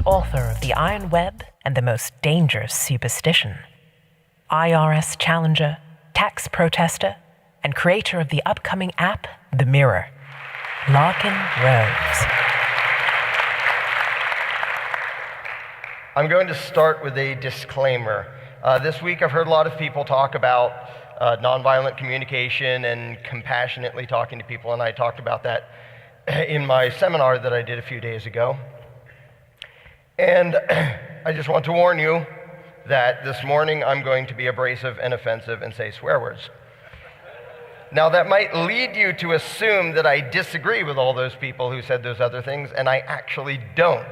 author of The Iron Web and the Most Dangerous Superstition, IRS challenger, tax protester, and creator of the upcoming app, The Mirror, Larkin Rose. I'm going to start with a disclaimer. This week I've heard a lot of people talk about nonviolent communication and compassionately talking to people, and I talked about that in my seminar that I did a few days ago. And I just want to warn you that this morning I'm going to be abrasive and offensive and say swear words. Now that might lead you to assume that I disagree with all those people who said those other things, and I actually don't.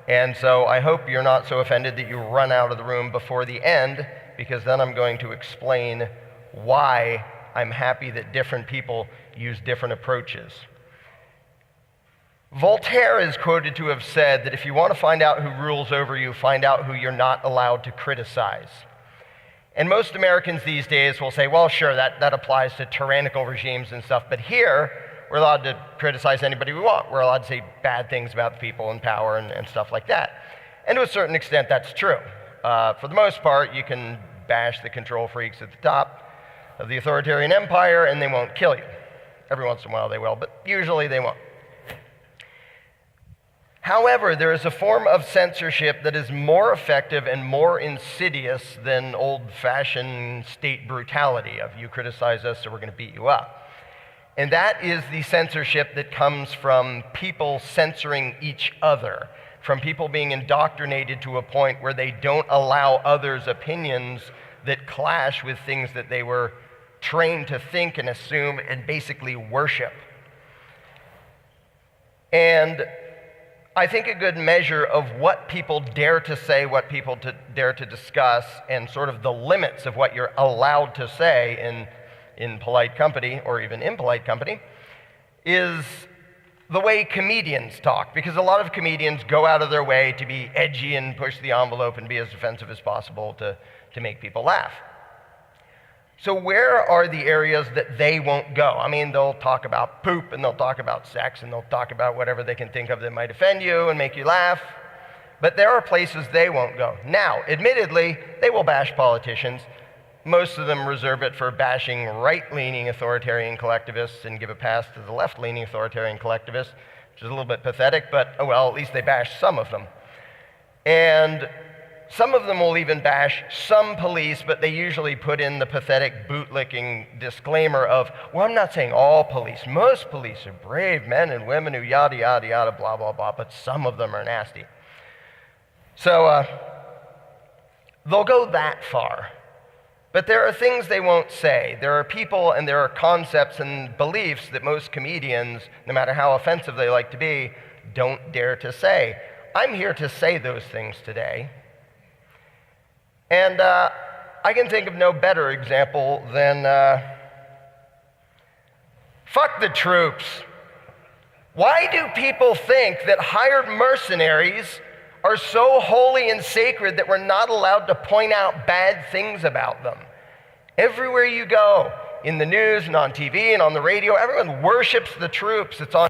And so I hope you're not so offended that you run out of the room before the end, because then I'm going to explain why I'm happy that different people use different approaches. Voltaire is quoted to have said that if you want to find out who rules over you, find out who you're not allowed to criticize. And most Americans these days will say, well, sure, that applies to tyrannical regimes and stuff, but here, we're allowed to criticize anybody we want. We're allowed to say bad things about the people in power and stuff like that. And to a certain extent, that's true. For the most part, you can bash the control freaks at the top of the authoritarian empire, and they won't kill you. Every once in a while they will, but usually they won't. However, there is a form of censorship that is more effective and more insidious than old-fashioned state brutality of you criticize us, so we're going to beat you up. And that is the censorship that comes from people censoring each other, from people being indoctrinated to a point where they don't allow others' opinions that clash with things that they were trained to think and assume and basically worship. And I think a good measure of what people dare to say, what people dare to discuss, and sort of the limits of what you're allowed to say in polite company or even impolite company is the way comedians talk, because a lot of comedians go out of their way to be edgy and push the envelope and be as offensive as possible to make people laugh. So where are the areas that they won't go? I mean, they'll talk about poop, and they'll talk about sex, and they'll talk about whatever they can think of that might offend you and make you laugh. But there are places they won't go. Now, admittedly, they will bash politicians. Most of them reserve it for bashing right-leaning authoritarian collectivists and give a pass to the left-leaning authoritarian collectivists, which is a little bit pathetic, but oh well, at least they bash some of them. And some of them will even bash some police, but they usually put in the pathetic bootlicking disclaimer of, well, I'm not saying all police. Most police are brave men and women who yada, yada, yada, blah, blah, blah, but some of them are nasty. So they'll go that far. But there are things they won't say. There are people and there are concepts and beliefs that most comedians, no matter how offensive they like to be, don't dare to say. I'm here to say those things today. And I can think of no better example than fuck the troops. Why do people think that hired mercenaries are so holy and sacred that we're not allowed to point out bad things about them? Everywhere you go, in the news and on TV and on the radio, everyone worships the troops. It's on,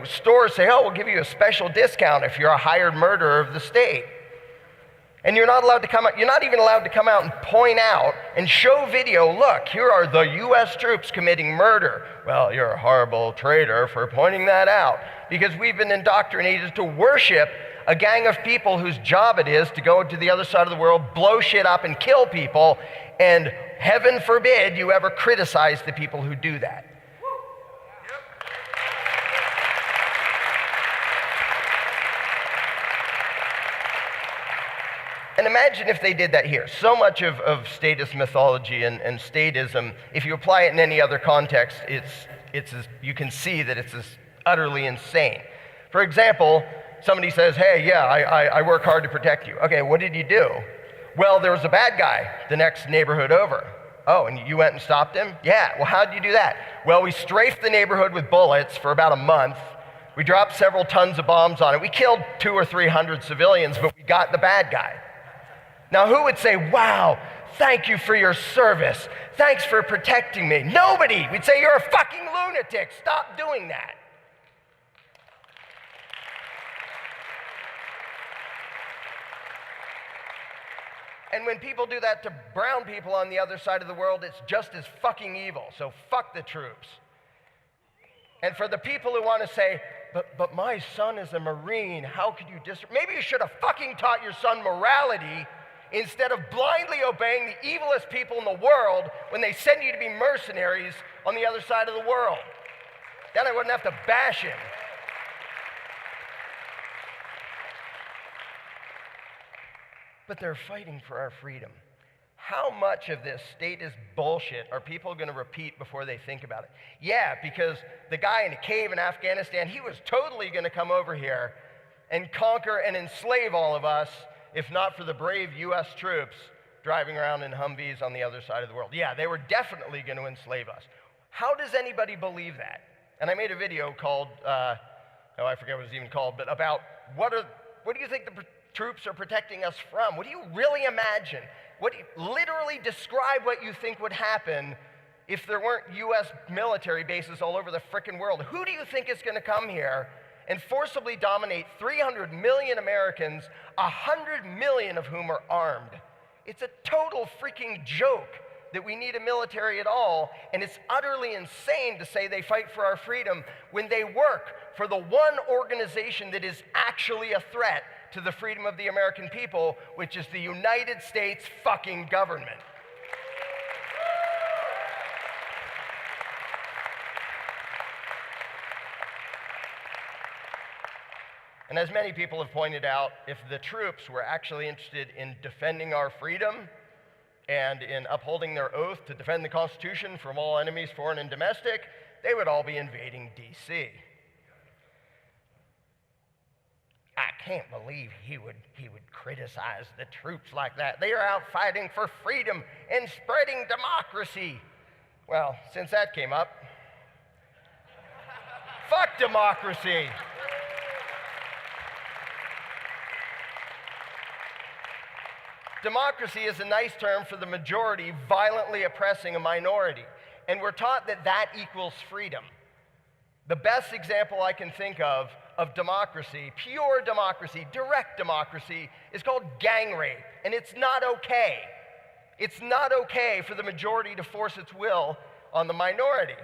stores say, oh, we'll give you a special discount if you're a hired murderer of the state. And you're not allowed to come out, you're not even allowed to come out and point out and show video, look, here are the US troops committing murder. Well, you're a horrible traitor for pointing that out, because we've been indoctrinated to worship a gang of people whose job it is to go to the other side of the world, blow shit up and kill people, and heaven forbid you ever criticize the people who do that. And imagine if they did that here. So much of statist mythology and statism, if you apply it in any other context, you can see that it's utterly insane. For example, somebody says, hey, yeah, I work hard to protect you. Okay, what did you do? Well, there was a bad guy the next neighborhood over. Oh, and you went and stopped him? Yeah, well, how'd you do that? Well, we strafed the neighborhood with bullets for about a month. We dropped several tons of bombs on it. We killed 200 or 300 civilians, but we got the bad guy. Now, who would say, wow, thank you for your service. Thanks for protecting me. Nobody. We'd say, you're a fucking lunatic. Stop doing that. And when people do that to brown people on the other side of the world, it's just as fucking evil. So fuck the troops. And for the people who want to say, but my son is a Marine, how could you maybe you should have fucking taught your son morality instead of blindly obeying the evilest people in the world when they send you to be mercenaries on the other side of the world. Then I wouldn't have to bash him. But they're fighting for our freedom. How much of this statist bullshit are people going to repeat before they think about it? Yeah, because the guy in a cave in Afghanistan, he was totally going to come over here and conquer and enslave all of us, if not for the brave US troops driving around in Humvees on the other side of the world. Yeah, they were definitely going to enslave us. How does anybody believe that? And I made a video called, I forget what it was even called, but about what do you think the troops are protecting us from? What do you really imagine? Literally describe what you think would happen if there weren't US military bases all over the frickin' world. Who do you think is going to come here and forcibly dominate 300 million Americans, 100 million of whom are armed? It's a total freaking joke that we need a military at all, and it's utterly insane to say they fight for our freedom when they work for the one organization that is actually a threat to the freedom of the American people, which is the United States fucking government. And as many people have pointed out, if the troops were actually interested in defending our freedom and in upholding their oath to defend the Constitution from all enemies, foreign and domestic, they would all be invading D.C. I can't believe he would criticize the troops like that. They are out fighting for freedom and spreading democracy. Well, since that came up, fuck democracy. Democracy is a nice term for the majority violently oppressing a minority, and we're taught that that equals freedom. The best example I can think of democracy, pure democracy, direct democracy, is called gang rape, and it's not okay. It's not okay for the majority to force its will on the minority.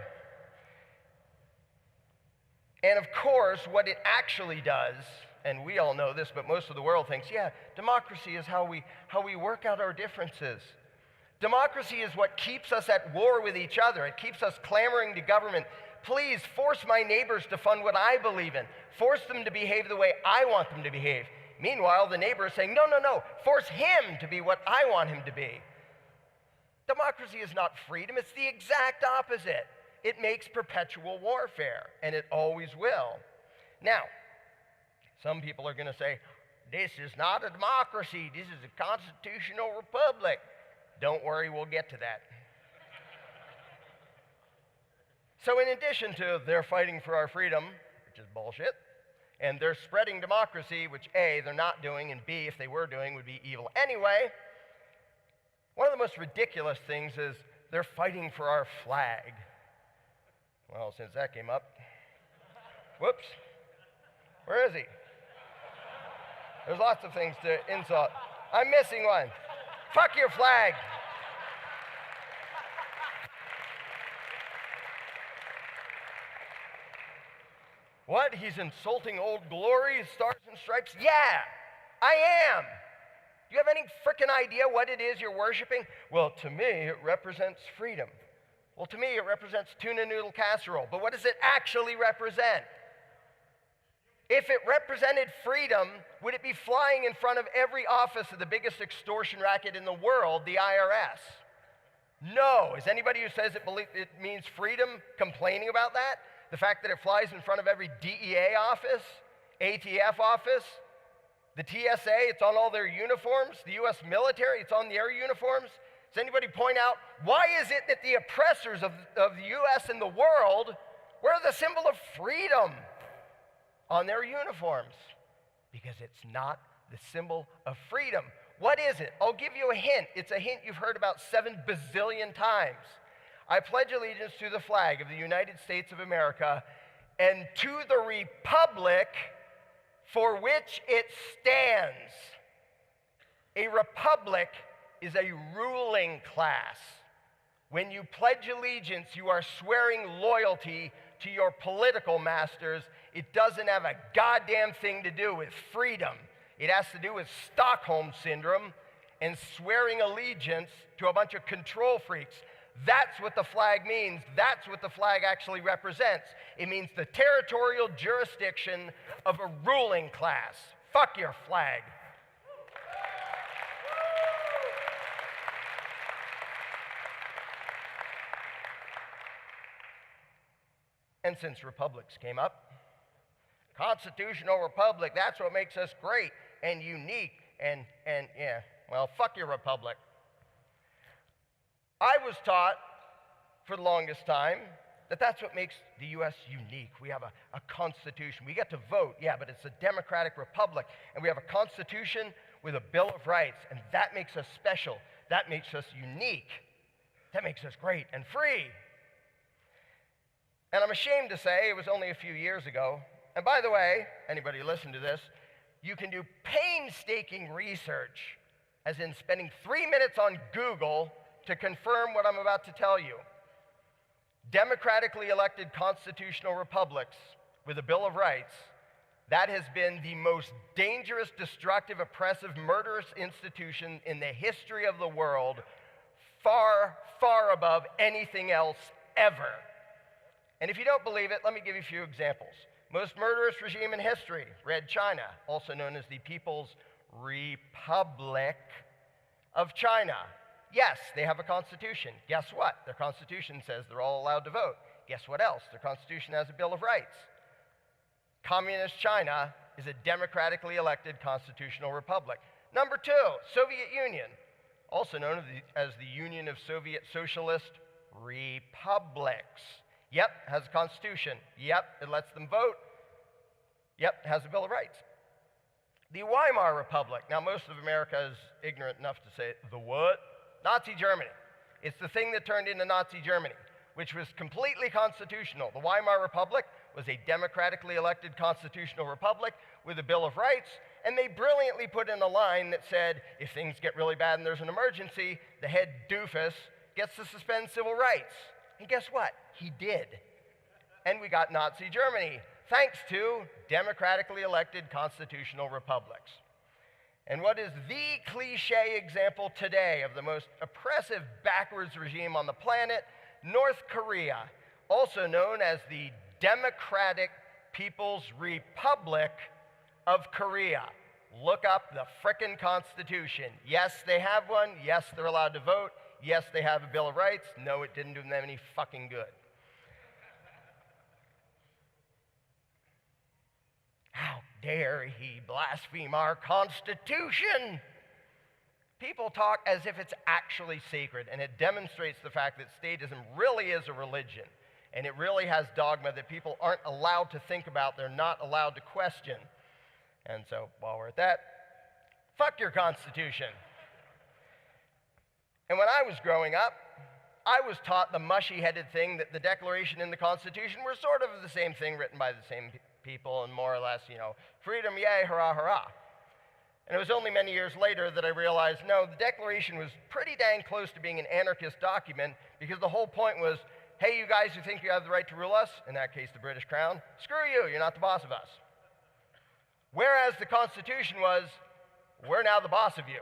And of course, what it actually does, and we all know this, but most of the world thinks, yeah, democracy is how we work out our differences. Democracy is what keeps us at war with each other. It keeps us clamoring to government, please force my neighbors to fund what I believe in. Force them to behave the way I want them to behave. Meanwhile, the neighbor is saying, no, force him to be what I want him to be. Democracy is not freedom, it's the exact opposite. It makes perpetual warfare, and it always will. Now, some people are going to say, this is not a democracy, this is a constitutional republic. Don't worry, we'll get to that. So in addition to they're fighting for our freedom, which is bullshit, and they're spreading democracy, which A, they're not doing, and B, if they were doing, would be evil anyway, one of the most ridiculous things is they're fighting for our flag. Well, since that came up, whoops, where is he? There's lots of things to insult. I'm missing one. Fuck your flag. What? He's insulting Old Glory, Stars and Stripes? Yeah, I am. Do you have any frickin' idea what it is you're worshiping? Well, to me, it represents freedom. Well, to me, it represents tuna noodle casserole. But what does it actually represent? If it represented freedom, would it be flying in front of every office of the biggest extortion racket in the world, the IRS? No. Is anybody who says it means freedom complaining about that? The fact that it flies in front of every DEA office, ATF office, the TSA, it's on all their uniforms, the US military, it's on their uniforms. Does anybody point out, why is it that the oppressors of the US and the world wear the symbol of freedom on their uniforms? Because it's not the symbol of freedom. What is it? I'll give you a hint. It's a hint you've heard about 7 bazillion times. I pledge allegiance to the flag of the United States of America and to the republic for which it stands. A republic is a ruling class. When you pledge allegiance, you are swearing loyalty to your political masters. It doesn't have a goddamn thing to do with freedom. It has to do with Stockholm Syndrome and swearing allegiance to a bunch of control freaks. That's what the flag means. That's what the flag actually represents. It means the territorial jurisdiction of a ruling class. Fuck your flag. And since republics came up, constitutional republic, that's what makes us great and unique and yeah, well, fuck your republic. I was taught for the longest time that that's what makes the U.S. unique. We have a constitution. We get to vote, yeah, but it's a democratic republic. And we have a constitution with a Bill of Rights, and that makes us special. That makes us unique. That makes us great and free. And I'm ashamed to say it was only a few years ago. And by the way, anybody listen to this, you can do painstaking research, as in spending 3 minutes on Google to confirm what I'm about to tell you. Democratically elected constitutional republics with a Bill of Rights, that has been the most dangerous, destructive, oppressive, murderous institution in the history of the world, far, far above anything else ever. And if you don't believe it, let me give you a few examples. Most murderous regime in history, Red China, also known as the People's Republic of China. Yes, they have a constitution. Guess what? Their constitution says they're all allowed to vote. Guess what else? Their constitution has a Bill of Rights. Communist China is a democratically elected constitutional republic. Number two, Soviet Union, also known as the Union of Soviet Socialist Republics. Yep, has a constitution. Yep, it lets them vote. Yep, has a Bill of Rights. The Weimar Republic. Now, most of America is ignorant enough to say, the what? Nazi Germany. It's the thing that turned into Nazi Germany, which was completely constitutional. The Weimar Republic was a democratically elected constitutional republic with a Bill of Rights, and they brilliantly put in a line that said, if things get really bad and there's an emergency, the head doofus gets to suspend civil rights. And guess what? He did. And we got Nazi Germany, thanks to democratically elected constitutional republics. And what is the cliche example today of the most oppressive, backwards regime on the planet? North Korea, also known as the Democratic People's Republic of Korea. Look up the frickin' Constitution. Yes, they have one. Yes, they're allowed to vote. Yes, they have a Bill of Rights. No, it didn't do them any fucking good. How dare he blaspheme our Constitution? People talk as if it's actually sacred, and it demonstrates the fact that statism really is a religion, and it really has dogma that people aren't allowed to think about, they're not allowed to question. And so, while we're at that, fuck your Constitution. And when I was growing up, I was taught the mushy-headed thing that the Declaration and the Constitution were sort of the same thing written by the same people and more or less, freedom, yay, hurrah, hurrah. And it was only many years later that I realized, no, the Declaration was pretty dang close to being an anarchist document because the whole point was, hey, you guys who think you have the right to rule us, in that case the British Crown, screw you, you're not the boss of us. Whereas the Constitution was, we're now the boss of you.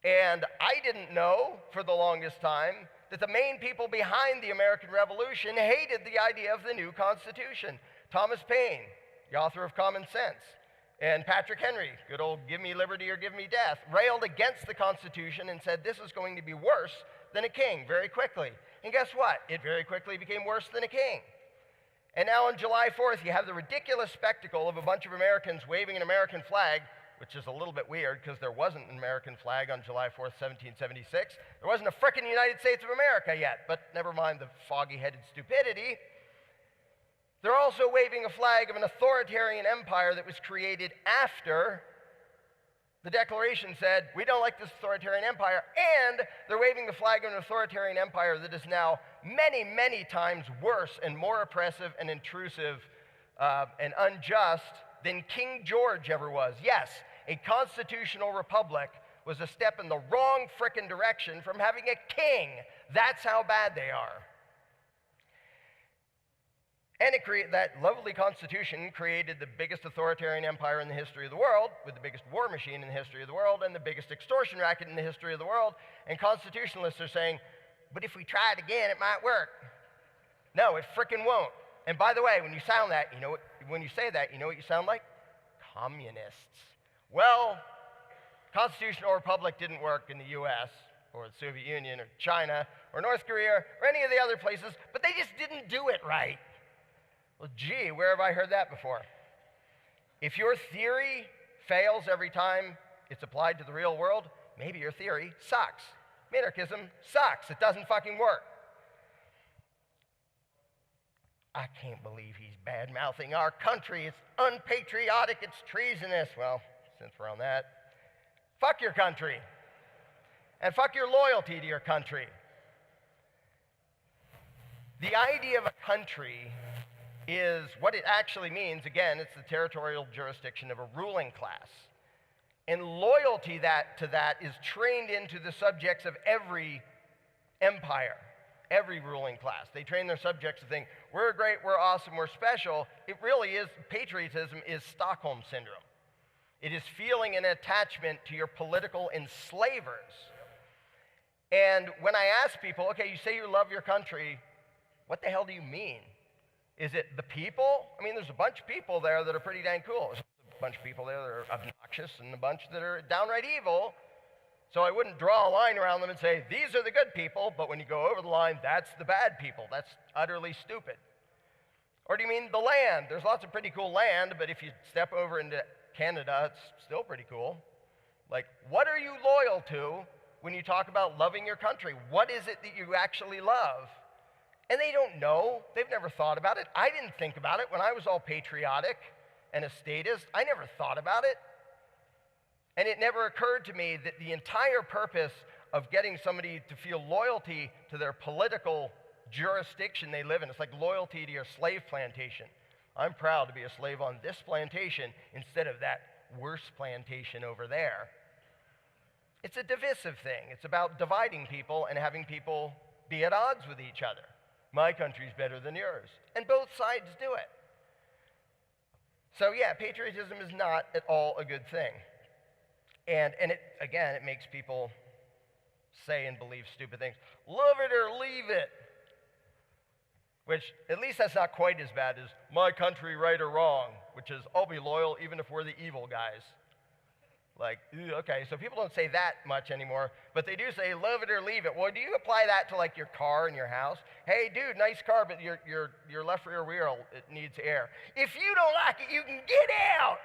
And I didn't know for the longest time that the main people behind the American Revolution hated the idea of the new Constitution. Thomas Paine, the author of Common Sense, and Patrick Henry, good old give me liberty or give me death, railed against the Constitution and said this is going to be worse than a king very quickly. And guess what? It very quickly became worse than a king. And now on July 4th, you have the ridiculous spectacle of a bunch of Americans waving an American flag, which is a little bit weird because there wasn't an American flag on July 4th, 1776. There wasn't a frickin' United States of America yet, but never mind the foggy-headed stupidity. They're also waving a flag of an authoritarian empire that was created after the Declaration said, we don't like this authoritarian empire, and they're waving the flag of an authoritarian empire that is now many, many times worse and more oppressive and intrusive and unjust than King George ever was. Yes, a constitutional republic was a step in the wrong frickin' direction from having a king. That's how bad they are. And that lovely Constitution created the biggest authoritarian empire in the history of the world, with the biggest war machine in the history of the world, and the biggest extortion racket in the history of the world. And constitutionalists are saying, but if we try it again, it might work. No, it frickin' won't. And by the way, when you sound that, when you say that, you know what you sound like? Communists. Well, constitutional republic didn't work in the US, or the Soviet Union, or China, or North Korea, or any of the other places, but they just didn't do it right. Well, gee, where have I heard that before? If your theory fails every time it's applied to the real world, maybe your theory sucks. Minarchism sucks. It doesn't fucking work. I can't believe he's bad-mouthing our country. It's unpatriotic. It's treasonous. Well, since we're on that, fuck your country. And fuck your loyalty to your country. The idea of a country is what it actually means. Again, it's the territorial jurisdiction of a ruling class. And loyalty to that is trained into the subjects of every empire, every ruling class. They train their subjects to think, we're great, we're awesome, we're special. It really is, patriotism is Stockholm Syndrome. It is feeling an attachment to your political enslavers. And when I ask people, okay, you say you love your country, what the hell do you mean? Is it the people? I mean, there's a bunch of people there that are pretty dang cool. There's a bunch of people there that are obnoxious and a bunch that are downright evil. So I wouldn't draw a line around them and say, these are the good people, but when you go over the line, that's the bad people. That's utterly stupid. Or do you mean the land? There's lots of pretty cool land, but if you step over into Canada, it's still pretty cool. Like, what are you loyal to when you talk about loving your country? What is it that you actually love? And they don't know. They've never thought about it. I didn't think about it when I was all patriotic and a statist. I never thought about it. And it never occurred to me that the entire purpose of getting somebody to feel loyalty to their political jurisdiction they live in, it's like loyalty to your slave plantation. I'm proud to be a slave on this plantation instead of that worse plantation over there. It's a divisive thing. It's about dividing people and having people be at odds with each other. My country's better than yours. And both sides do it. So yeah, patriotism is not at all a good thing. And it makes people say and believe stupid things. Love it or leave it. Which, at least that's not quite as bad as my country, right or wrong, which is I'll be loyal even if we're the evil guys. Like, okay, so people don't say that much anymore, but they do say love it or leave it. Well, do you apply that to like your car and your house? Hey, dude, nice car, but your left rear wheel, it needs air. If you don't like it, you can get out.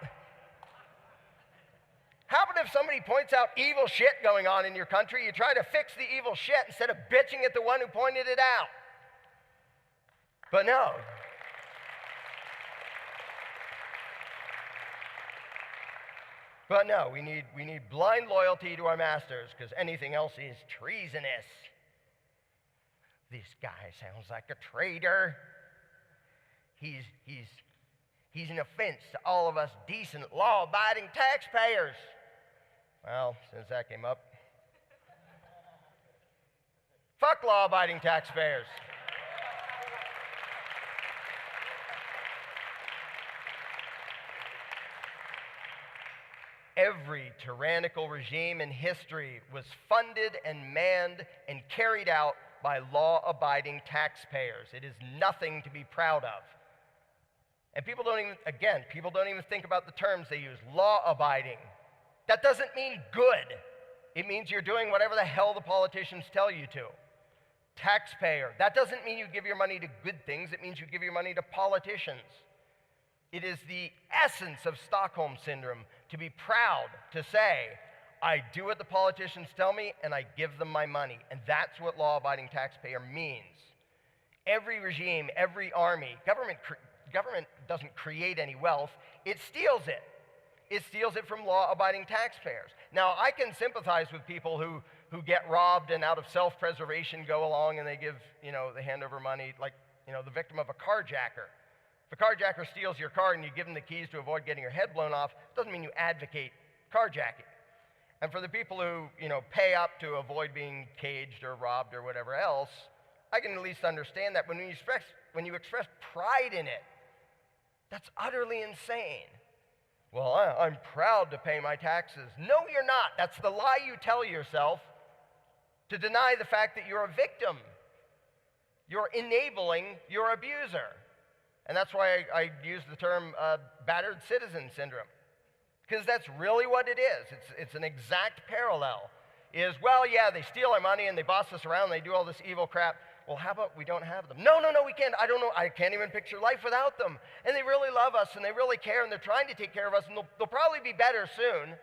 How about if somebody points out evil shit going on in your country, you try to fix the evil shit instead of bitching at the one who pointed it out? But no. But no, we need blind loyalty to our masters because anything else is treasonous. This guy sounds like a traitor. He's an offense to all of us decent, law-abiding taxpayers. Well, since that came up, fuck law-abiding taxpayers. Every tyrannical regime in history was funded and manned and carried out by law-abiding taxpayers. It is nothing to be proud of. And people don't even think about the terms they use. Law-abiding. That doesn't mean good. It means you're doing whatever the hell the politicians tell you to. Taxpayer. That doesn't mean you give your money to good things. It means you give your money to politicians. It is the essence of Stockholm Syndrome to be proud to say, I do what the politicians tell me and I give them my money. And that's what law-abiding taxpayer means. Every regime, every army, government doesn't create any wealth, it steals it. It steals it from law-abiding taxpayers. Now, I can sympathize with people who get robbed and out of self-preservation go along and they give, they hand over money, like, the victim of a carjacker. If a carjacker steals your car and you give them the keys to avoid getting your head blown off, it doesn't mean you advocate carjacking. And for the people who, pay up to avoid being caged or robbed or whatever else, I can at least understand that when you express pride in it, that's utterly insane. Well, I'm proud to pay my taxes. No, you're not. That's the lie you tell yourself to deny the fact that you're a victim. You're enabling your abuser. And that's why I use the term battered citizen syndrome. Because that's really what it is. It's an exact parallel. Well, yeah, they steal our money and they boss us around and they do all this evil crap. Well, how about we don't have them? No, we can't. I don't know. I can't even picture life without them. And they really love us and they really care and they're trying to take care of us and they'll probably be better soon.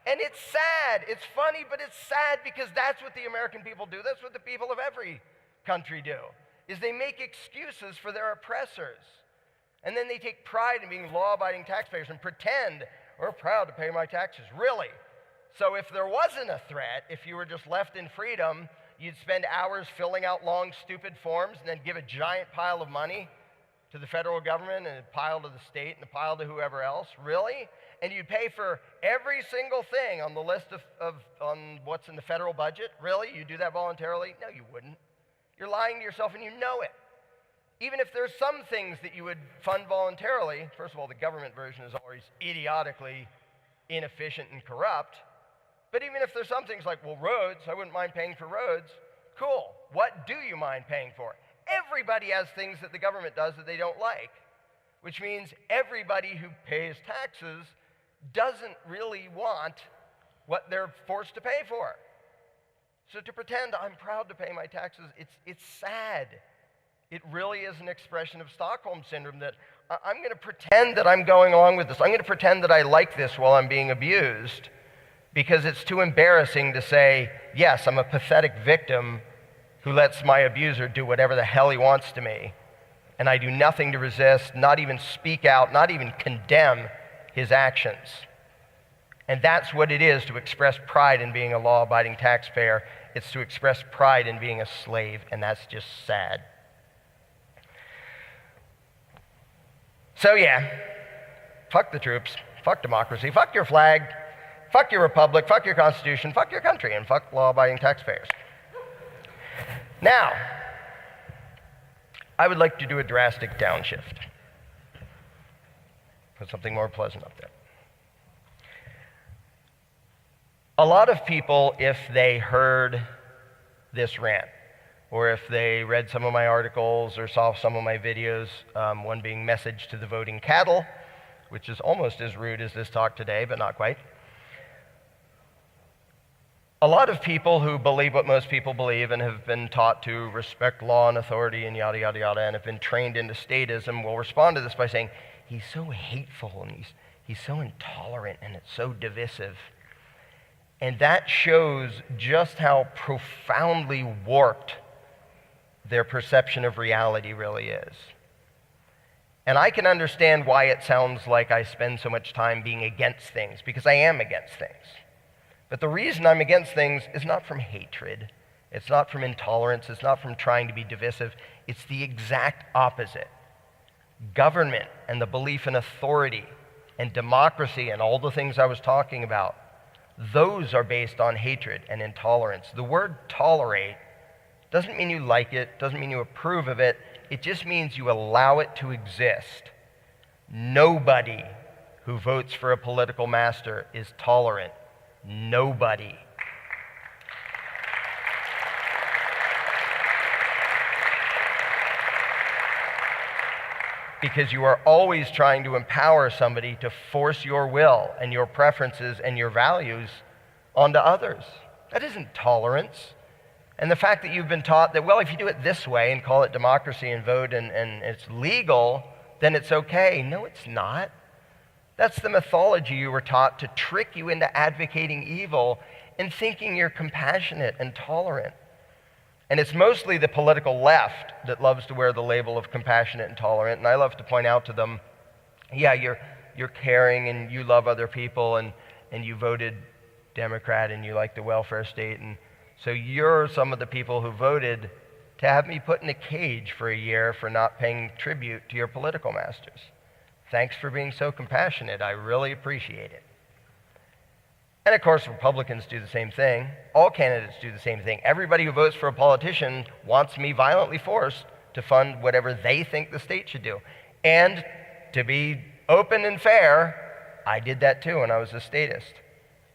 And it's sad. It's funny, but it's sad because that's what the American people do. That's what the people of every country do, is they make excuses for their oppressors. And then they take pride in being law-abiding taxpayers and pretend, we're proud to pay my taxes. Really? So if there wasn't a threat, if you were just left in freedom, you'd spend hours filling out long, stupid forms and then give a giant pile of money to the federal government and a pile to the state and a pile to whoever else? Really? And you'd pay for every single thing on the list on what's in the federal budget? Really? You do that voluntarily? No, you wouldn't. You're lying to yourself and you know it. Even if there's some things that you would fund voluntarily, first of all, the government version is always idiotically inefficient and corrupt. But even if there's some things like, roads, I wouldn't mind paying for roads. Cool. What do you mind paying for? Everybody has things that the government does that they don't like, which means everybody who pays taxes doesn't really want what they're forced to pay for. So to pretend I'm proud to pay my taxes, it's sad. It really is an expression of Stockholm Syndrome that I'm going to pretend that I'm going along with this. I'm going to pretend that I like this while I'm being abused because it's too embarrassing to say, yes, I'm a pathetic victim who lets my abuser do whatever the hell he wants to me. And I do nothing to resist, not even speak out, not even condemn his actions. And that's what it is to express pride in being a law-abiding taxpayer. It's to express pride in being a slave, and that's just sad. So yeah, fuck the troops, fuck democracy, fuck your flag, fuck your republic, fuck your constitution, fuck your country, and fuck law-abiding taxpayers. Now, I would like to do a drastic downshift. Put something more pleasant up there. A lot of people, if they heard this rant, or if they read some of my articles or saw some of my videos, one being Message to the Voting Cattle, which is almost as rude as this talk today, but not quite. A lot of people who believe what most people believe and have been taught to respect law and authority and yada, yada, yada, and have been trained into statism will respond to this by saying, he's so hateful and he's so intolerant and it's so divisive. And that shows just how profoundly warped their perception of reality really is. And I can understand why it sounds like I spend so much time being against things, because I am against things. But the reason I'm against things is not from hatred. It's not from intolerance. It's not from trying to be divisive. It's the exact opposite. Government and the belief in authority and democracy and all the things I was talking about, those are based on hatred and intolerance. The word tolerate doesn't mean you like it, doesn't mean you approve of it. It just means you allow it to exist. Nobody who votes for a political master is tolerant. Nobody. Because you are always trying to empower somebody to force your will and your preferences and your values onto others. That isn't tolerance. And the fact that you've been taught that, well, if you do it this way and call it democracy and vote and it's legal, then it's okay. No, it's not. That's the mythology you were taught to trick you into advocating evil and thinking you're compassionate and tolerant. And it's mostly the political left that loves to wear the label of compassionate and tolerant. And I love to point out to them, yeah, you're caring and you love other people and you voted Democrat and you like the welfare state. And so you're some of the people who voted to have me put in a cage for a year for not paying tribute to your political masters. Thanks for being so compassionate. I really appreciate it. And of course, Republicans do the same thing. All candidates do the same thing. Everybody who votes for a politician wants me violently forced to fund whatever they think the state should do. And to be open and fair, I did that too when I was a statist.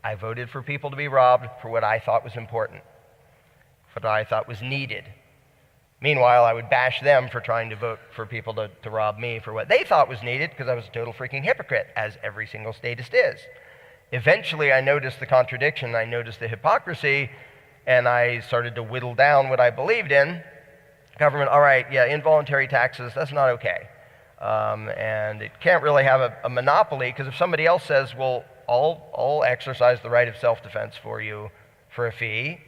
I voted for people to be robbed for what I thought was important, for what I thought was needed. Meanwhile, I would bash them for trying to vote for people to rob me for what they thought was needed, because I was a total freaking hypocrite, as every single statist is. Eventually, I noticed the contradiction, I noticed the hypocrisy, and I started to whittle down what I believed in. Government, all right, yeah, involuntary taxes, that's not okay. And it can't really have a monopoly, because if somebody else says, well, I'll exercise the right of self-defense for you for a fee,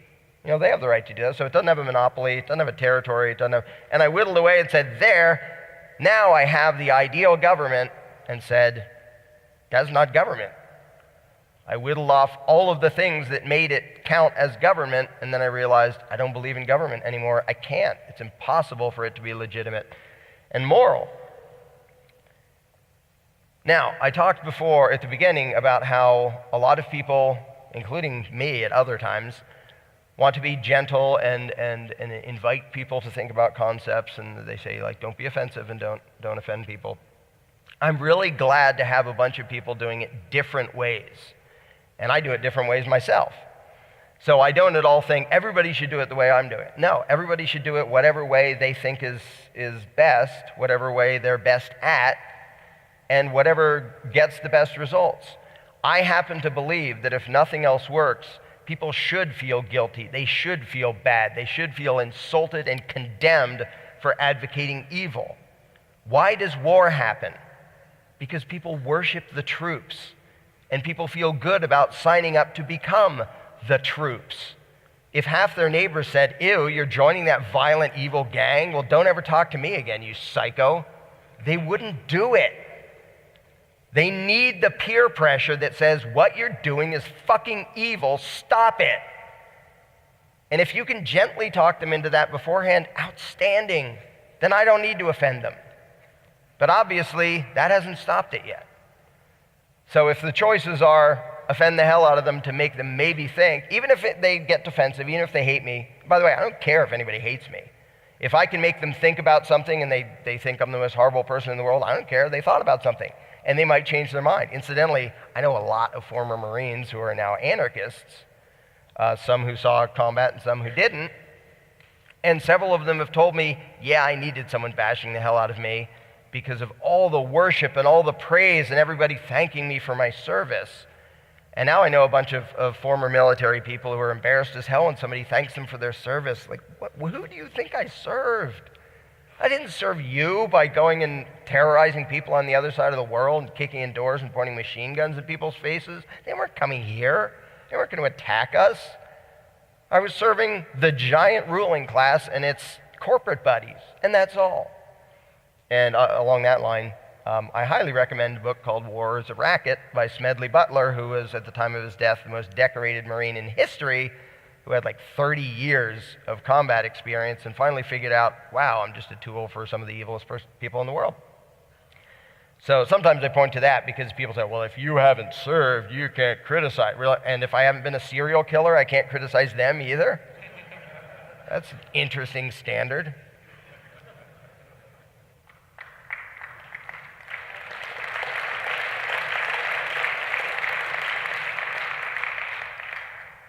you know, they have the right to do that. So it doesn't have a monopoly, it doesn't have a territory, it doesn't have, and I whittled away and said, there, now I have the ideal government, and said, that's not government. I whittled off all of the things that made it count as government, and then I realized I don't believe in government anymore. I can't. It's impossible for it to be legitimate and moral. Now, I talked before at the beginning about how a lot of people, including me at other times, want to be gentle and invite people to think about concepts, and they say, like, don't be offensive and don't offend people. I'm really glad to have a bunch of people doing it different ways, and I do it different ways myself. So I don't at all think everybody should do it the way I'm doing it. No, everybody should do it whatever way they think is best, whatever way they're best at, and whatever gets the best results. I happen to believe that if nothing else works, people should feel guilty, they should feel bad, they should feel insulted and condemned for advocating evil. Why does war happen? Because people worship the troops, and people feel good about signing up to become the troops. If half their neighbors said, ew, you're joining that violent, evil gang, well, don't ever talk to me again, you psycho, they wouldn't do it. They need the peer pressure that says, what you're doing is fucking evil, stop it. And if you can gently talk them into that beforehand, outstanding, then I don't need to offend them. But obviously, that hasn't stopped it yet. So if the choices are offend the hell out of them to make them maybe think, even if they get defensive, even if they hate me, by the way, I don't care if anybody hates me. If I can make them think about something and they think I'm the most horrible person in the world, I don't care, they thought about something. And they might change their mind. Incidentally, I know a lot of former Marines who are now anarchists, some who saw combat and some who didn't. And several of them have told me, yeah, I needed someone bashing the hell out of me because of all the worship and all the praise and everybody thanking me for my service. And now I know a bunch of former military people who are embarrassed as hell when somebody thanks them for their service. Like, who do you think I served? I didn't serve you by going and terrorizing people on the other side of the world and kicking in doors and pointing machine guns at people's faces. They weren't coming here. They weren't going to attack us. I was serving the giant ruling class and its corporate buddies, and that's all. And along that line, I highly recommend a book called War is a Racket by Smedley Butler, who was, at the time of his death, the most decorated Marine in history, who had like 30 years of combat experience and finally figured out, wow, I'm just a tool for some of the evilest people in the world. So sometimes I point to that because people say, well, if you haven't served, you can't criticize. And if I haven't been a serial killer, I can't criticize them either? That's an interesting standard.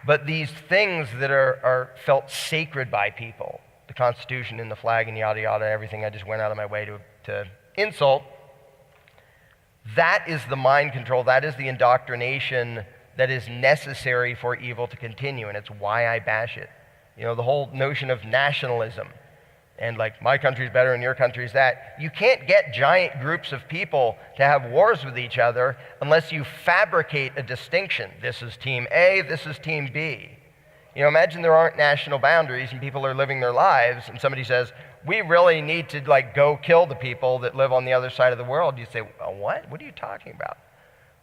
But these things that are felt sacred by people, the Constitution and the flag and yada yada, everything I just went out of my way to insult, that is the mind control, that is the indoctrination that is necessary for evil to continue, and it's why I bash it. You know, the whole notion of nationalism, and like my country's better and your country's that. You can't get giant groups of people to have wars with each other unless you fabricate a distinction. This is team A, this is team B. You know, imagine there aren't national boundaries and people are living their lives and somebody says, we really need to like go kill the people that live on the other side of the world. You say, what? What are you talking about?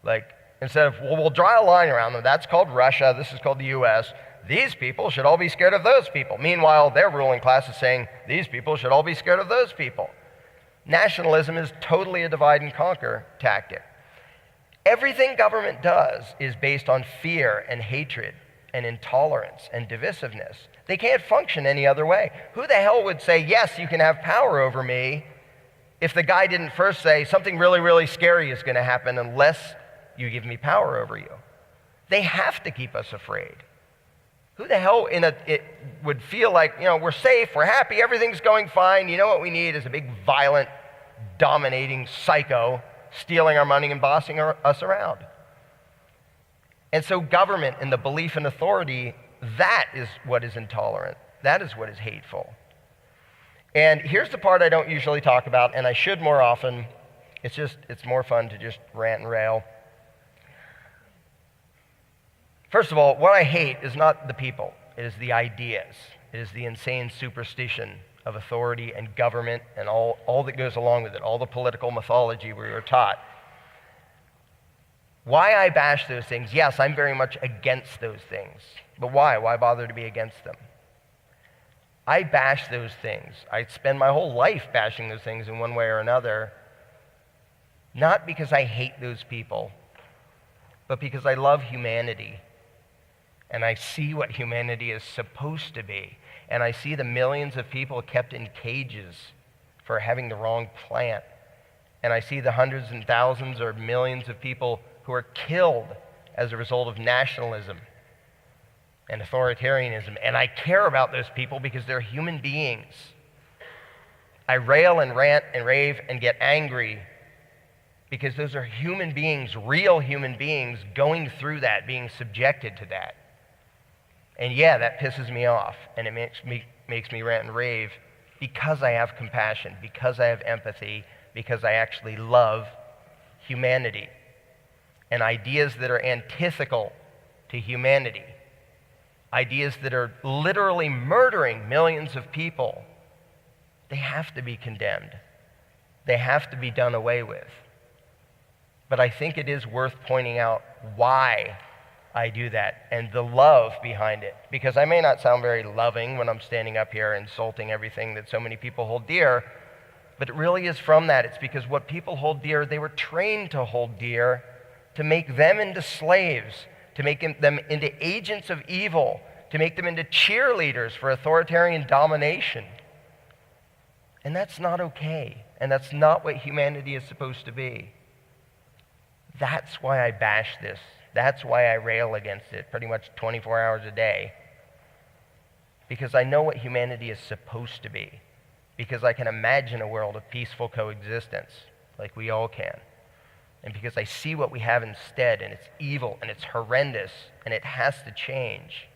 Like, instead of, well, we'll draw a line around them. That's called Russia. This is called the US. These people should all be scared of those people. Meanwhile, their ruling class is saying, these people should all be scared of those people. Nationalism is totally a divide and conquer tactic. Everything government does is based on fear and hatred and intolerance and divisiveness. They can't function any other way. Who the hell would say, yes, you can have power over me, if the guy didn't first say something really, really scary is going to happen unless you give me power over you? They have to keep us afraid. Who the hell it would feel like, we're safe, we're happy, everything's going fine. You know what we need is a big, violent, dominating psycho stealing our money and bossing us around. And so government and the belief in authority, that is what is intolerant. That is what is hateful. And here's the part I don't usually talk about, and I should more often. It's more fun to just rant and rail. First of all, what I hate is not the people. It is the ideas. It is the insane superstition of authority and government and all that goes along with it, all the political mythology we were taught. Why I bash those things? Yes, I'm very much against those things. But why? Why bother to be against them? I bash those things. I spend my whole life bashing those things in one way or another, not because I hate those people, but because I love humanity. And I see what humanity is supposed to be. And I see the millions of people kept in cages for having the wrong plant. And I see the hundreds and thousands or millions of people who are killed as a result of nationalism and authoritarianism. And I care about those people because they're human beings. I rail and rant and rave and get angry because those are human beings, real human beings, going through that, being subjected to that. And yeah, that pisses me off, and it makes me rant and rave because I have compassion, because I have empathy, because I actually love humanity. And ideas that are antithetical to humanity, ideas that are literally murdering millions of people, they have to be condemned. They have to be done away with. But I think it is worth pointing out why I do that and the love behind it. Because I may not sound very loving when I'm standing up here insulting everything that so many people hold dear, but it really is from that. It's because what people hold dear, they were trained to hold dear, to make them into slaves, to make them into agents of evil, to make them into cheerleaders for authoritarian domination. And that's not okay. And that's not what humanity is supposed to be. That's why I bash this. That's why I rail against it pretty much 24 hours a day. Because I know what humanity is supposed to be. Because I can imagine a world of peaceful coexistence, like we all can. And because I see what we have instead, and it's evil, and it's horrendous, and it has to change.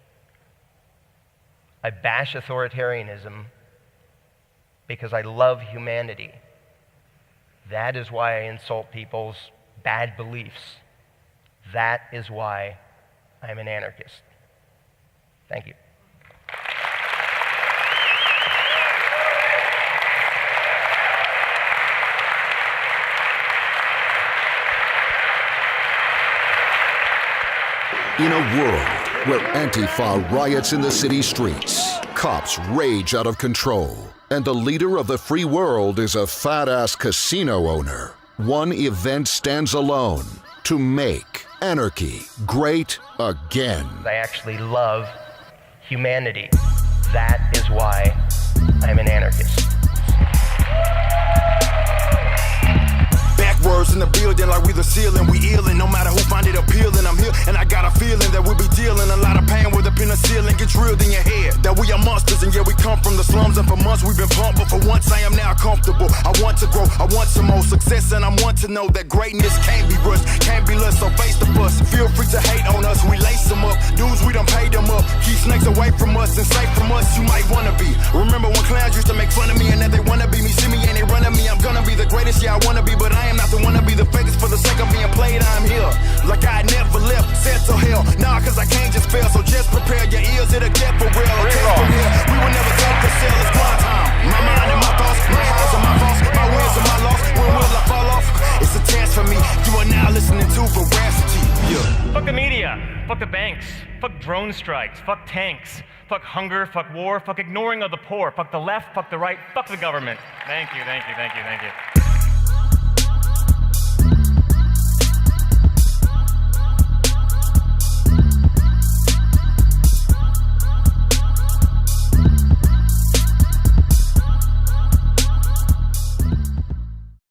I bash authoritarianism because I love humanity. That is why I insult people's bad beliefs. That is why I'm an anarchist. Thank you. In a world where Antifa riots in the city streets, cops rage out of control, and the leader of the free world is a fat-ass casino owner, one event stands alone to make anarchy great again. I actually love humanity. That is why I'm an anarchist. Backwards in the building like we the ceiling, we illin'. No matter who find it appealing, I'm here and I got a feeling that we'll be dealing a lot of pain with a penicillin get drilled in your head. That we are monsters and yeah, we come from the slums and for months we've been pumped, but for once I am now comfortable. I want to grow, I want some more success, and I want to know that greatness can't be rushed, can't be less, so face the bus. Feel free to hate on us, we lace them up. Dudes, we done paid them up. Keep snakes away from us and safe from us, you might wanna be. Remember when clowns used to make fun of me and that they wanna be me, see me and they run at me. I'm gonna be the greatest, yeah I wanna be, but I am not the one to be the fakest for the sake of being played. I'm here like I never left, said to hell. Nah, cause I can't just fail, so just prepare your ears, it'll get for real. Okay, from here, we will never go for sale, it's grind time. My mind and my thoughts, my highs and my faults, my wins and my loss. When will I fall off? It's a chance for me. You are now listening to Veracity. Yeah. Fuck the media, fuck the banks, fuck drone strikes, fuck tanks, fuck hunger, fuck war, fuck ignoring of the poor, fuck the left, fuck the right, fuck the government. Thank you, thank you, thank you, thank you.